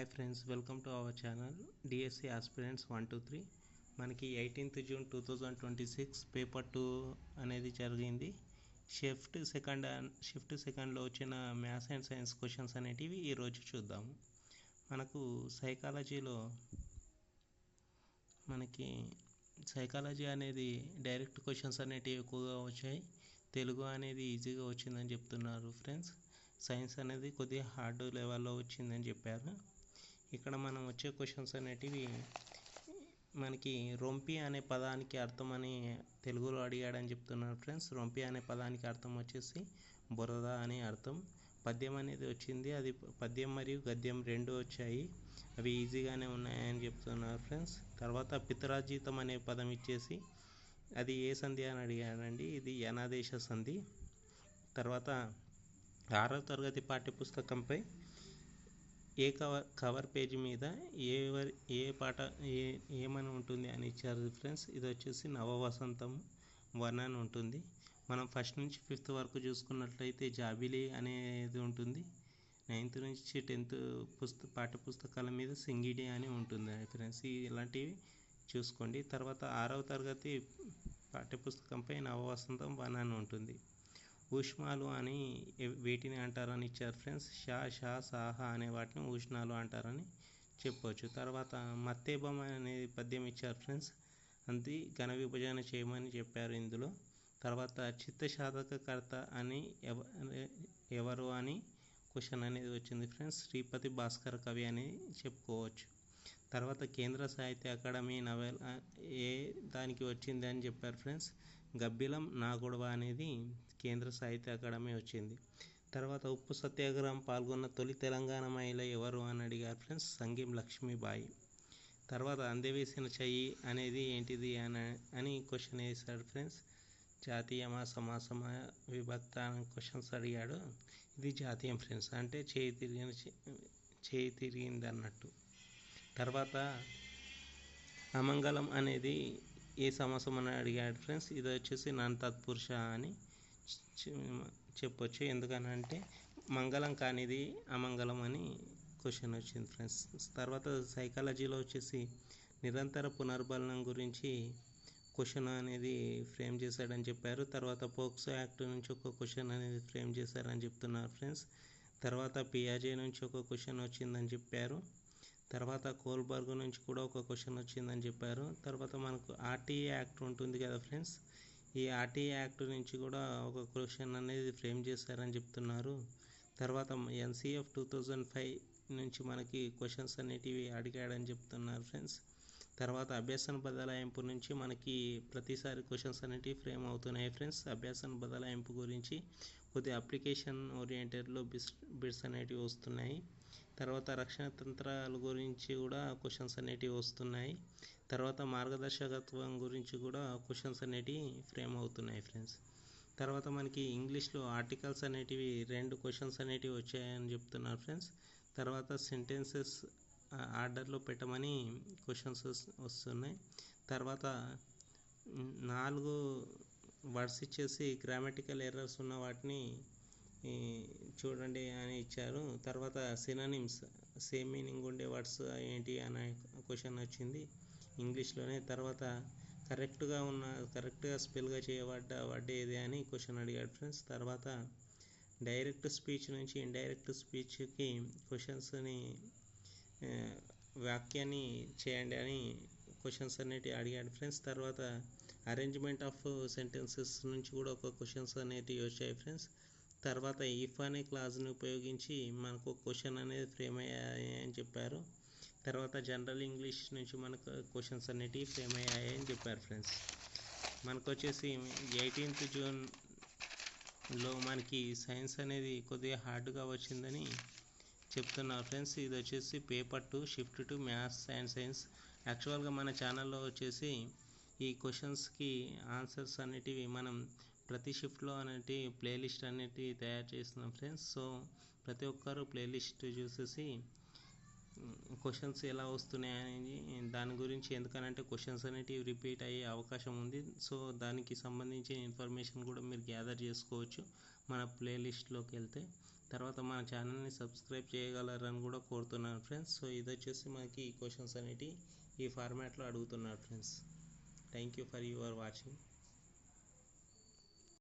Hi friends, welcome to our channel DSC aspirants 123. మనకి 18th June 2026 paper 2 అనేది జరిగింది. Shift సెకండ్లో వచ్చిన మ్యాథ్స్ అండ్ సైన్స్ క్వశ్చన్స్ అనేటివి ఈరోజు చూద్దాము. మనకు సైకాలజీ అనేది డైరెక్ట్ క్వశ్చన్స్ అనేటివి ఎక్కువగా వచ్చాయి. తెలుగు అనేది ఈజీగా వచ్చిందని చెప్తున్నారు ఫ్రెండ్స్. సైన్స్ అనేది కొద్దిగా హార్డ్ లెవెల్లో వచ్చిందని చెప్పారు. ఇక్కడ మనం వచ్చే క్వశ్చన్స్ అనేటివి మనకి రొంపి అనే పదానికి అర్థం అని తెలుగులో అడిగాడని చెప్తున్నారు ఫ్రెండ్స్. రొంపి అనే పదానికి అర్థం వచ్చేసి బురద అని అర్థం. పద్యం అనేది వచ్చింది, అది పద్యం మరియు గద్యం రెండు వచ్చాయి, అవి ఈజీగానే ఉన్నాయని చెప్తున్నారు ఫ్రెండ్స్. తర్వాత పితరాజీతం అనే పదం ఇచ్చేసి అది ఏ సంధి అని అడిగాడండి, ఇది యనాదేశ సంధి. తర్వాత 6వ తరగతి పాఠ్యపుస్తకంపై కవర్ పేజీ మీద ఏ పాట ఏమని ఉంటుంది అని ఇచ్చారు ఫ్రెండ్స్. ఇది వచ్చేసి నవవసంతం 1 అని ఉంటుంది. మనం ఫస్ట్ నుంచి 5th వరకు చూసుకున్నట్లయితే జాబిలి అనేది ఉంటుంది. 9th నుంచి 10th పాఠ్యపుస్తకాల మీద సింగిడి అని ఉంటుంది ఫ్రెండ్స్. ఇలాంటివి చూసుకోండి. తర్వాత 6వ తరగతి పాఠ్యపుస్తకంపై నవవసంతం 1 అని ఉంటుంది. ఊష్మాలు అని వీటిని అంటారని ఇచ్చారు ఫ్రెండ్స్. సాహ అనే వాటిని ఊష్ణాలు అంటారని చెప్పవచ్చు. తర్వాత మత్తేబం అనే పద్యం ఇచ్చారు ఫ్రెండ్స్, అది ఘన విభజన చేయమని చెప్పారు ఇందులో. తర్వాత చిత్తశాతకకర్త అని ఎవరు అని క్వశ్చన్ అనేది వచ్చింది ఫ్రెండ్స్. శ్రీపతి భాస్కర కవి అని చెప్పుకోవచ్చు. తర్వాత కేంద్ర సాహిత్య అకాడమీ నవల ఏ దానికి వచ్చింది అని చెప్పారు ఫ్రెండ్స్. గబ్బిలం నా గొడవ అనేది కేంద్ర సాహిత్య అకాడమీ వచ్చింది. తర్వాత ఉప్పు సత్యాగ్రహం పాల్గొన్న తొలి తెలంగాణ మహిళ ఎవరు అని అడిగారు ఫ్రెండ్స్. సంగీం లక్ష్మీబాయి. తర్వాత అందవేసిన చెయ్యి అనేది ఏంటిది అని క్వశ్చన్ వేశాడు ఫ్రెండ్స్. జాతీయమా సమాసమా విభక్త అని క్వశ్చన్స్ అడిగాడు. ఇది జాతీయం ఫ్రెండ్స్, అంటే చేయి తిరిగింది అన్నట్టు. తర్వాత అమంగళం అనేది ఏ సమాసం అని అడిగాడు ఫ్రెండ్స్. ఇది వచ్చేసి నాన్ తత్పురుష అని చెప్పొచ్చు, ఎందుకనంటే మంగళం కానిది అమంగళం అని క్వశ్చన్ వచ్చింది ఫ్రెండ్స్. తర్వాత సైకాలజీలో వచ్చేసి నిరంతర పునర్బలనం గురించి క్వశ్చన్ అనేది ఫ్రేమ్ చేశాడని చెప్పారు. తర్వాత పోక్సో యాక్ట్ నుంచి ఒక క్వశ్చన్ అనేది ఫ్రేమ్ చేశారని చెప్తున్నారు ఫ్రెండ్స్. తర్వాత పియాజే నుంచి ఒక క్వశ్చన్ వచ్చిందని చెప్పారు. తర్వాత కోల్బర్గ్ నుంచి కూడా ఒక క్వశ్చన్ వచ్చిందని చెప్పారు. తర్వాత మనకు ఆర్టీఏ యాక్ట్ ఉంటుంది కదా ఫ్రెండ్స్, ఈ ఆర్టీఏ యాక్ట్ నుంచి కూడా ఒక క్వశ్చన్ అనేది ఫ్రేమ్ చేశారని చెప్తున్నారు. తర్వాత ఎన్సిఎఫ్ 2005 నుంచి మనకి క్వశ్చన్స్ అనేటివి అడిగాడని చెప్తున్నారు ఫ్రెండ్స్. తర్వాత అభ్యాసన బదలాయింపు నుంచి మనకి ప్రతిసారి క్వశ్చన్స్ అనేటివి ఫ్రేమ్ అవుతున్నాయి ఫ్రెండ్స్. అభ్యాసన బదలాయింపు గురించి కొద్ది అప్లికేషన్ ఓరియంటెడ్లో బిట్స్ అనేటివి వస్తున్నాయి. తర్వాత రక్షణ తంత్రాల గురించి కూడా క్వశ్చన్స్ అనేటివి వస్తున్నాయి. తర్వాత మార్గదర్శకత్వం గురించి కూడా క్వశ్చన్స్ అనేటివి ఫ్రేమ్ అవుతున్నాయి ఫ్రెండ్స్. తర్వాత మనకి ఇంగ్లీష్లో ఆర్టికల్స్ అనేటివి 2 క్వశ్చన్స్ అనేటివి వచ్చాయని చెప్తున్నారు ఫ్రెండ్స్. తర్వాత సెంటెన్సెస్ ఆర్డర్లో పెట్టమని క్వశ్చన్స్ వస్తున్నాయి. తర్వాత 4 వర్డ్స్ ఇచ్చేసి గ్రామటికల్ ఎర్రర్స్ ఉన్న వాటిని చూడండి అని ఇచ్చారు. తర్వాత సినానిమ్స్ సేమ్ మీనింగ్ ఉండే వర్డ్స్ ఏంటి అనే క్వశ్చన్ వచ్చింది ఇంగ్లీష్లోనే. తర్వాత కరెక్ట్గా స్పెల్గా చేయబడ్డ వర్డ్ ఏది అని క్వశ్చన్ అడిగాడు ఫ్రెండ్స్. తర్వాత డైరెక్ట్ స్పీచ్ నుంచి ఇండైరెక్ట్ స్పీచ్కి క్వశ్చన్స్ని వాక్యాన్ని చేయండి అని క్వశ్చన్స్ అనేటివి అడిగాడు ఫ్రెండ్స్. తర్వాత అరేంజ్మెంట్ ఆఫ్ సెంటెన్సెస్ నుంచి కూడా ఒక క్వశ్చన్స్ అనేటివి వచ్చాయి ఫ్రెండ్స్. తర్వాత ఇఫ్ అనే క్లాజ్ని ఉపయోగించి మనకు క్వశ్చన్ అనేది ఫ్రేమ్ అయ్యాయి అని చెప్పారు. తర్వాత జనరల్ ఇంగ్లీష్ నుంచి మనకు క్వశ్చన్స్ అనేటివి ఫ్రేమ్ అయ్యాయి అని చెప్పారు ఫ్రెండ్స్. మనకు వచ్చేసి 18th Juneలో మనకి సైన్స్ అనేది కొద్దిగా హార్డ్గా వచ్చిందని చెప్తున్నారు ఫ్రెండ్స్. ఇది వచ్చేసి paper 2 shift to maths and science. యాక్చువల్గా మన ఛానల్లో వచ్చేసి ఈ క్వశ్చన్స్కి ఆన్సర్స్ అనేటివి మనం ప్రతి షిఫ్ట్లో అనేటి ప్లేలిస్ట్ అనేటి తయారు చేస్తున్నాం ఫ్రెండ్స్. సో ప్రతి ఒక్కరు ప్లేలిస్ట్ చూసేసి క్వశ్చన్స్ ఎలా వస్తున్నాయని దాని గురించి, ఎందుకనంటే క్వశ్చన్స్ అనేటివి రిపీట్ అయ్యే అవకాశం ఉంది. సో దానికి సంబంధించిన ఇన్ఫర్మేషన్ కూడా మీరు గ్యాదర్ చేసుకోవచ్చు మన ప్లేలిస్ట్లోకి వెళ్తే. తర్వాత మన ఛానల్ని సబ్స్క్రైబ్ చేయగలరని కూడా కోరుతున్నాను ఫ్రెండ్స్. సో ఇది వచ్చేసి మనకి ఈ క్వశ్చన్స్ అనేటివి ఈ ఫార్మాట్లో అడుగుతున్నారు friends. Thank you for your watching.